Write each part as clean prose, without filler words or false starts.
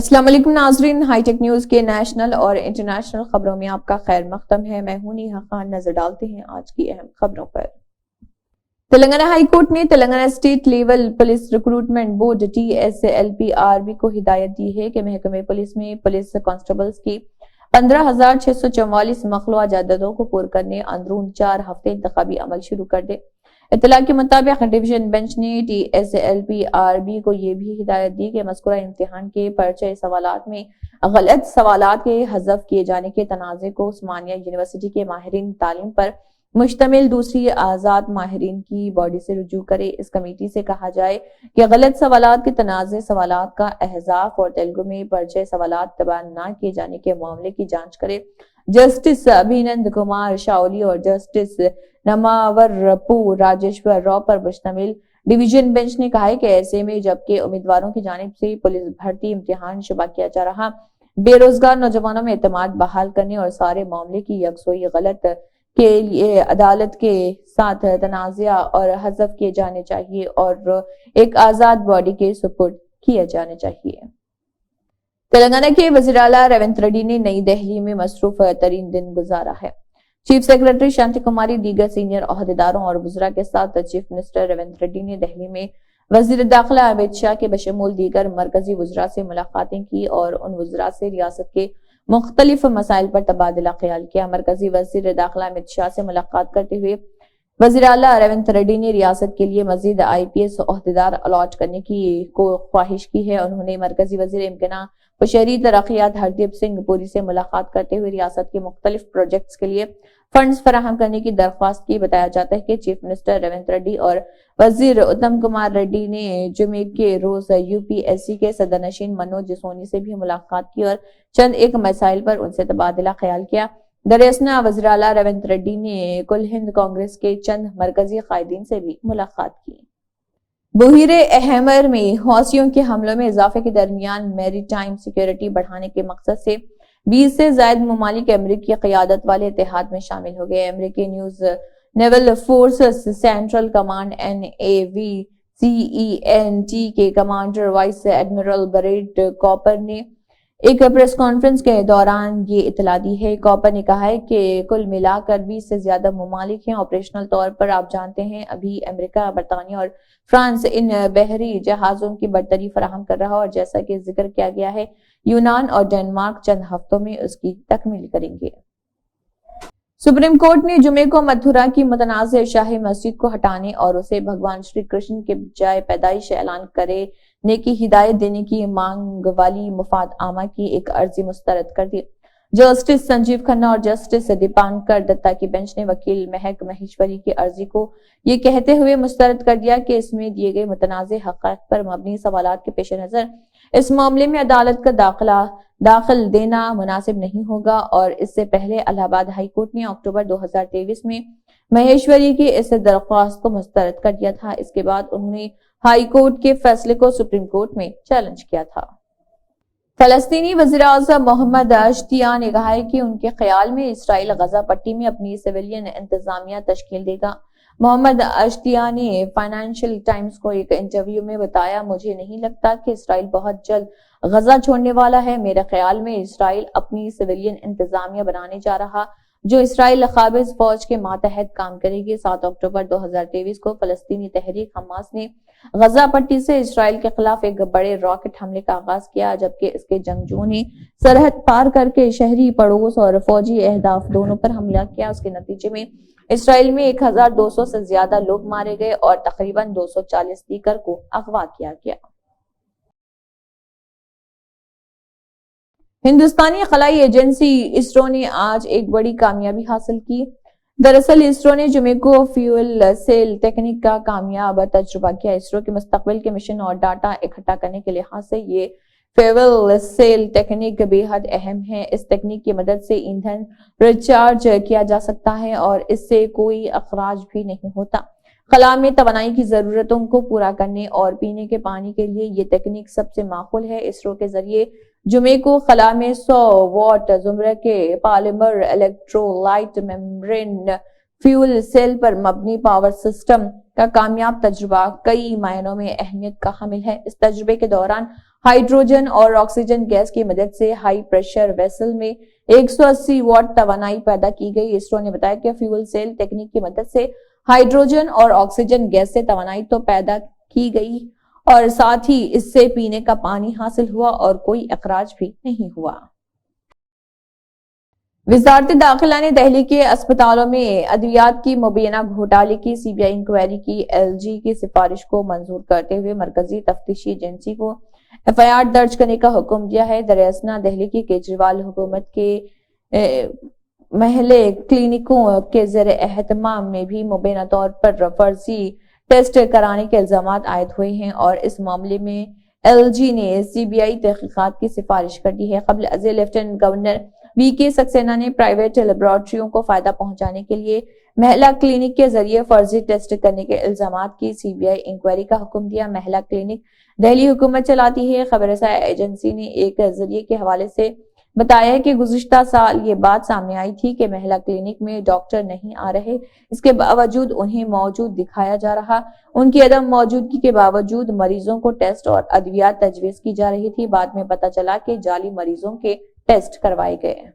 السلام علیکم ناظرین، ہائی ٹیک نیوز کے نیشنل اور انٹرنیشنل خبروں میں آپ کا خیر مقدم ہے۔ میں ہوں نیہا خان۔ نظر ڈالتے ہیں آج کی اہم خبروں پر۔ تلنگانہ ہائی کورٹ نے Telangana state level police recruitment board TSLPRB کو ہدایت دی ہے کہ محکمہ پولیس میں پولیس کانسٹیبلز کی 15,644 مخلوعہ جائیدادوں کو پور کرنے اندرون 4 ہفتے انتخابی عمل شروع کر دے۔ اطلاع کے مطابق ڈویژن بینچ نے TSLPRB کو یہ بھی ہدایت دی کہ مذکورہ امتحان کے پرچہ سوالات میں غلط سوالات کے حذف کیے جانے کے تنازع کو عثمانیہ یونیورسٹی کے ماہرین تعلیم پر مشتمل دوسری آزاد ماہرین کی باڈی سے رجوع کرے۔ اس کمیٹی سے کہا جائے کہ غلط سوالات کے تنازع سوالات کا احذاف اور تیلگو میں پرچہ سوالات طبع نہ کیے جانے کے معاملے کی جانچ کرے۔ جسٹس ابھینند کمار شاولی اور جسٹس نماورپو راجیشور راؤ پر مشتمل ڈویژن بینچ نے کہا ہے کہ ایسے میں جبکہ امیدواروں کی جانب سے پولیس بھرتی امتحان شبہ کیا جا رہا بے روزگار نوجوانوں میں اعتماد بحال کرنے اور سارے معاملے کی یکسوئی غلط کے لیے عدالت کے ساتھ تنازع اور حذف کیے جانے چاہیے اور ایک آزاد باڈی کے سپرد کیے جانے چاہیے۔ تلنگانہ کے وزیر اعلیٰ ریونت ریڈی نے نئی دہلی میں مصروف ترین دن گزارا ہے۔ چیف سیکرٹری شانتی کماری، دیگر سینئر عہدیداروں اور وزراء کے ساتھ چیف منسٹر ریونت ریڈی نے دہلی میں وزیر داخلہ امت شاہ کے بشمول دیگر مرکزی وزراء سے ملاقاتیں کی اور ان وزراء سے ریاست کے مختلف مسائل پر تبادلہ خیال کیا۔ مرکزی وزیر داخلہ امت شاہ سے ملاقات کرتے ہوئے وزیر اعلیٰ ریونت ریڈی نے ریاست کے لیے مزید IPS عہدیدار الاٹ کرنے کی خواہش کی ہے۔ انہوں نے مرکزی وزیر امکنہ و شہری ترقیات ہردیپ سنگھ پوری سے ملاقات کرتے ہوئے ریاست کے مختلف پروجیکٹس کے لیے فنڈز فراہم کرنے کی درخواست کی۔ بتایا جاتا ہے کہ چیف منسٹر ریونت ریڈی اور وزیر اتم کمار ریڈی نے جمعے کے روز UPSC کے صدر نشین منوج سونی سے بھی ملاقات کی اور چند ایک مسائل پر ان سے تبادلہ خیال کیا۔ دراصل وزیر اعلیٰ ریونت ریڈی نے کل ہند کانگریس کے چند مرکزی قائدین سے بھی ملاقات کی۔ بحیرہ احمر میں حوثیوں کے حملوں میں اضافے کے درمیان میری ٹائم سیکیورٹی بڑھانے کے مقصد سے 20 سے زائد ممالک امریکی قیادت والے اتحاد میں شامل ہو گئے۔ امریکی naval forces central command NAVCENT کے commander vice admiral Brad Cooper نے ایک پریس کانفرنس کے دوران یہ اطلاع دی ہے۔ کوپر نے کہا ہے کہ کل ملا کر 20 سے زیادہ ممالک ہیں۔ آپریشنل طور پر آپ جانتے ہیں ابھی امریکہ، برطانیہ اور فرانس ان بحری جہازوں کی برتری فراہم کر رہا اور جیسا کہ ذکر کیا گیا ہے یونان اور ڈنمارک چند ہفتوں میں اس کی تکمیل کریں گے۔ سپریم کورٹ نے جمعے کو متھرا کی متنازع شاہی مسجد کو ہٹانے اور اسے بھگوان شری کرشن کے جائے پیدائش اعلان کرنے کی ہدایت دینے کی مانگ والی مفاد عامہ کی ایک عرضی مسترد کر دی۔ جسٹس سنجیو کھنہ اور جسٹس دیپانکر دتا کی بینچ نے وکیل مہک مہیشوری کی عرضی کو یہ کہتے ہوئے مسترد کر دیا کہ اس میں دیے گئے متنازع حقائق پر مبنی سوالات کے پیش نظر اس معاملے میں عدالت کا داخل دینا مناسب نہیں ہوگا، اور اس سے پہلے الہ آباد ہائی کورٹ نے اکتوبر 2023 میں مہیشوری کی اس درخواست کو مسترد کر دیا تھا۔ اس کے بعد انہوں نے ہائی کورٹ کے فیصلے کو سپریم کورٹ میں چیلنج کیا تھا۔ فلسطینی وزیر اعظم محمد اشتیاں نے کہا ہے کہ ان کے خیال میں اسرائیل غزہ پٹی میں اپنی سویلین انتظامیہ تشکیل دے گا۔ محمد اشتیاں نے فائنینشل ٹائمز کو ایک انٹرویو میں بتایا، مجھے نہیں لگتا کہ اسرائیل بہت جلد غزہ چھوڑنے والا ہے۔ میرے خیال میں اسرائیل اپنی سویلین انتظامیہ بنانے جا رہا جو اسرائیل قابض فوج کے ماتحت کام کرے گی۔ 7 اکتوبر 2023 کو فلسطینی تحریک حماس نے غزہ پٹی سے اسرائیل کے خلاف ایک بڑے راکٹ حملے کا آغاز کیا، جبکہ اس کے جنگجوؤں نے سرحد پار کر کے شہری پڑوس اور فوجی اہداف دونوں پر حملہ کیا۔ اس کے نتیجے میں اسرائیل میں 1200 سے زیادہ لوگ مارے گئے اور تقریباً 240 دیگر کو اغوا کیا گیا۔ ہندوستانی خلائی ایجنسی اسرو نے آج ایک بڑی کامیابی حاصل کی۔ دراصل اسرو نے جمعے کو فیول سیل تکنیک کا کامیاب تجربہ کیا۔ اسرو کے مستقبل کے مشن اور ڈاٹا اکٹھا کرنے کے لحاظ سے یہ فیول سیل تکنیک بے حد اہم ہے۔ اس تکنیک کی مدد سے ایندھن ریچارج کیا جا سکتا ہے اور اس سے کوئی اخراج بھی نہیں ہوتا۔ خلا میں توانائی کی ضرورتوں کو پورا کرنے اور پینے کے پانی کے لیے یہ تکنیک سب سے معقول ہے۔ اسرو کے ذریعے جمعے کو خلا میں 100 واٹ زمرہ کے polymer electrolyte membrane fuel cell पर मबनी पावर सिस्टम का कामयाब तजुर्बा कई मायनों में अहमियत का हामिल है। इस तजुर्बे के दौरान हाइड्रोजन और ऑक्सीजन गैस की मदद से हाई प्रेशर वेसल में 180 वाट तवानाई पैदा की गई। इसरो ने बताया कि फ्यूल सेल टेक्निक की मदद से हाइड्रोजन और ऑक्सीजन गैस से तवानाई तो पैदा की गई और साथ ही इससे पीने का पानी हासिल हुआ और कोई अखराज भी नहीं हुआ। वजारत दाखिला ने दिल्ली के अस्पतालों में अद्वियात की मुबैना घोटाले की सीबीआई इंक्वायरी की एलजी की सिफारिश को मंजूर करते हुए मरकजी तफ्तीशी एजेंसी को एफआईआर दर्ज करने का हुक्म दिया है। दरअसल दिल्ली की केजरीवाल हुकूमत के महले क्लिनिकों के ज़ेरे एहतमाम में भी मुबैना तौर पर फर्जी टेस्ट कराने के इल्जाम आयद हुए हैं और इस मामले में एलजी ने सीबीआई तहकीकात की सिफारिश कर दी है। कबल अज़ लेफ्टिनेंट गवर्नर वीके सक्सेना ने प्राइवेट लेबोरेटरियों को फायदा पहुंचाने के लिए महिला क्लिनिक के जरिए फर्जी टेस्ट करने के इल्जामात की सीबीआई इंक्वायरी का हुक्म दिया। महिला क्लिनिक दिल्ली हुकूमत चलाती है। खबरसार एजेंसी ने एक जरिए के हवाले से बताया कि गुज़िश्ता साल ये बात सामने आई थी कि महिला क्लिनिक में डॉक्टर नहीं आ रहे, इसके बावजूद उन्हें मौजूद दिखाया जा रहा। उनकी अदम मौजूदगी के बावजूद मरीजों को टेस्ट और अद्वियात तजवीज की जा रही थी। बाद में पता चला कि जाली मरीजों के टेस्ट करवाए गए।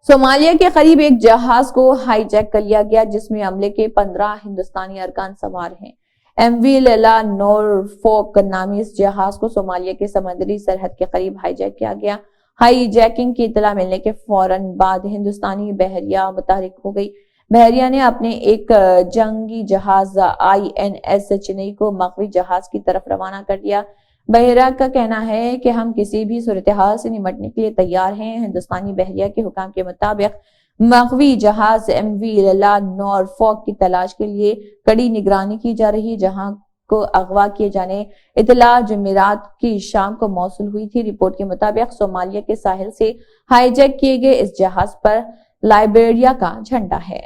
सोमालिया के करीब एक जहाज को हाईजैक कर लिया गया जिसमें अमले के 15 हिंदुस्तानी अरकान सवार हैं। एमवी लला नॉरफॉक नामी इस जहाज को सोमालिया के समुद्री सरहद के करीब हाईजैक किया गया। हाईजैकिंग की इतला मिलने के फौरन बाद हिंदुस्तानी बहरिया मुतहरिक हो गई। बहरिया ने अपने एक जंगी जहाज INS चेन्नई को मकवी जहाज की तरफ रवाना कर दिया। बहरिया का कहना है कि हम किसी भी सूरत-ए-हाल से निपटने के लिए तैयार हैं। हिंदुस्तानी बहरिया के हुकाम के मुताबिक मकवी जहाज एमवी लला नॉरफॉक की तलाश के लिए कड़ी निगरानी की जा रही, जहां को अगवा किए जाने इतला जुमेरात की शाम को मौसूल हुई थी। रिपोर्ट के मुताबिक सोमालिया के साहिल से हाईजैक किए गए इस जहाज पर लाइबेरिया का झंडा है।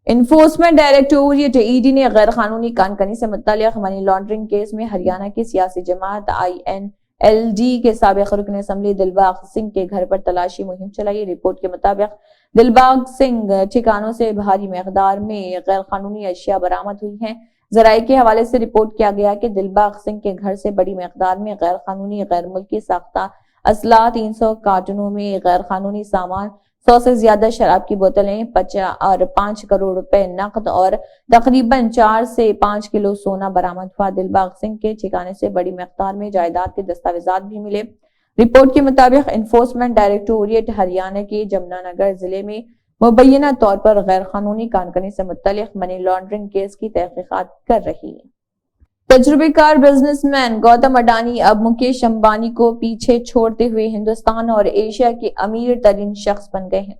इन्फोर्समेंट डायरेक्टोरेट ईडी ने गैर कानूनी कानकनी से मुतल्लिक मनी लॉन्ड्रिंग केस में हरियाणा की सियासी जमात INLD के साबिक रुकन असम्बली दिलबाग सिंह के घर पर तलाशी मुहिम चलाई। रिपोर्ट के मुताबिक दिलबाग सिंह ठिकानों से भारी मकदार में गैर कानूनी अशिया बरामद हुई हैं। जराये के हवाले से रिपोर्ट किया गया कि दिलबाग सिंह के घर से बड़ी मकदार में गैर कानूनी गैर मुल्की साख्ता असला, 300 कार्टूनों में गैर कानूनी सामान, 100 से ज्यादा शराब की बोतलें, 5 करोड़ रुपए नकद और तकरीबन 4 से 5 किलो सोना बरामद हुआ। दिलबाग सिंह के ठिकाने से बड़ी मकदार में जायदाद के दस्तावेजात भी मिले। रिपोर्ट के मुताबिक इन्फोर्समेंट डायरेक्टोरेट हरियाणा के जमुनानगर जिले में मुबैना तौर पर गैर कानूनी कानकनी से मुतल्लिक मनी लॉन्ड्रिंग केस की तहकीकात कर रही है। तजुर्बेकार बिजनेसमैन गौतम अडानी अब मुकेश अंबानी को पीछे छोड़ते हुए हिंदुस्तान और एशिया के अमीर तरीन शख्स बन गए हैं।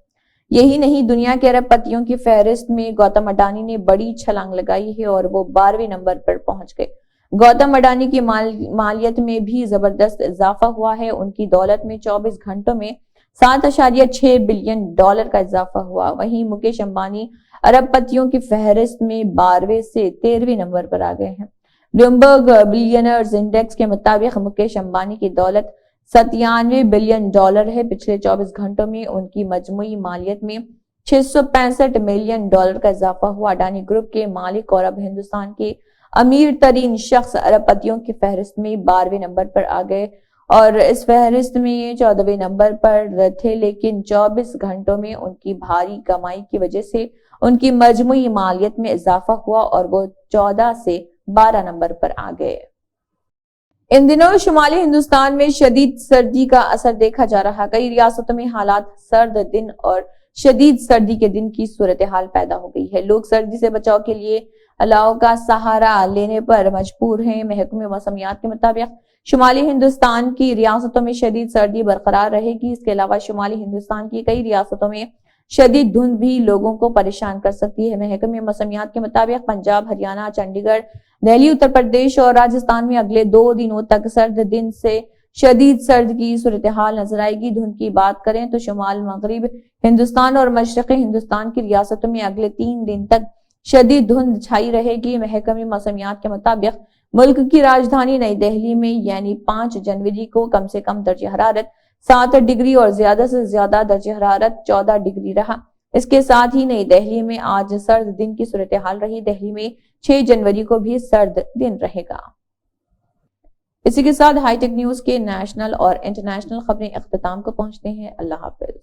यही नहीं, दुनिया के अरबपतियों की फहरिस्त में गौतम अडानी ने बड़ी छलांग लगाई है और वो 12वें नंबर पर पहुंच गए। गौतम अडानी की मालियत में भी जबरदस्त इजाफा हुआ है। उनकी दौलत में 24 घंटों में 7.6 बिलियन डॉलर का इजाफा हुआ। वहीं मुकेश अंबानी अरबपतियों की फहरिस्त में 12वें से 13वें नंबर पर आ गए हैं। ब्लूमबर्ग बिलियनर्स इंडेक्स के मुताबिक मुकेश अंबानी की दौलत 97 बिलियन डॉलर है। पिछले 24 घंटों में उनकी मजमूई मालियत में 665 मिलियन डॉलर का इजाफा हुआ। अडानी ग्रुप के मालिक और अब हिंदुस्तान के अमीर तरीन शख्स अरबपतियों की फहरिस्त में 12वें नंबर पर आ गए और इस फहरिस्त में ये 14वें नंबर पर थे, लेकिन 24 घंटों में उनकी भारी कमाई की वजह से उनकी मजमूई मालियत में इजाफा हुआ और वो 14 से 12 नंबर पर आ गए। इन दिनों शुमाली हिंदुस्तान में शदीद सर्दी का असर देखा जा रहा। कई रियासतों में हालात सर्द दिन और शदीद सर्दी के दिन की सूरत हाल पैदा हो गई है। लोग सर्दी से बचाव के लिए अलाव का सहारा लेने पर मजबूर हैं। महकमे मौसमियात के मुताबिक शुमाली हिंदुस्तान की रियासतों में शदीद सर्दी बरकरार रहेगी। इसके अलावा शुमाली हिंदुस्तान की कई रियासतों में शदीद धुंध भी लोगों को परेशान कर सकती है। महकमे मौसमियात के मुताबिक पंजाब, हरियाणा, चंडीगढ़, दिल्ली, उत्तर प्रदेश और राजस्थान में अगले 2 दिनों तक सर्द दिन से शदीद सर्द की सूरत हाल नजर आएगी। धुंध की बात करें तो शुमाल मगरिब हिंदुस्तान और मशरक़ी हिंदुस्तान की रियासतों में अगले 3 दिन तक शदीद धुंध छाई रहेगी। महकमे मौसमियात के मुताबिक मुल्क की राजधानी नई दिल्ली में यानी 5 जनवरी को कम से कम दर्जे हरारत 7 डिग्री और ज्यादा से ज्यादा दर्जे हरारत 14 डिग्री रहा। اس کے ساتھ ہی نئی دہلی میں آج سرد دن کی صورتحال رہی. دہلی میں 6 جنوری کو بھی سرد دن رہے گا. اسی کے ساتھ ہائی ٹیک نیوز کے نیشنل اور انٹرنیشنل خبریں اختتام کو پہنچتے ہیں. اللہ حافظ.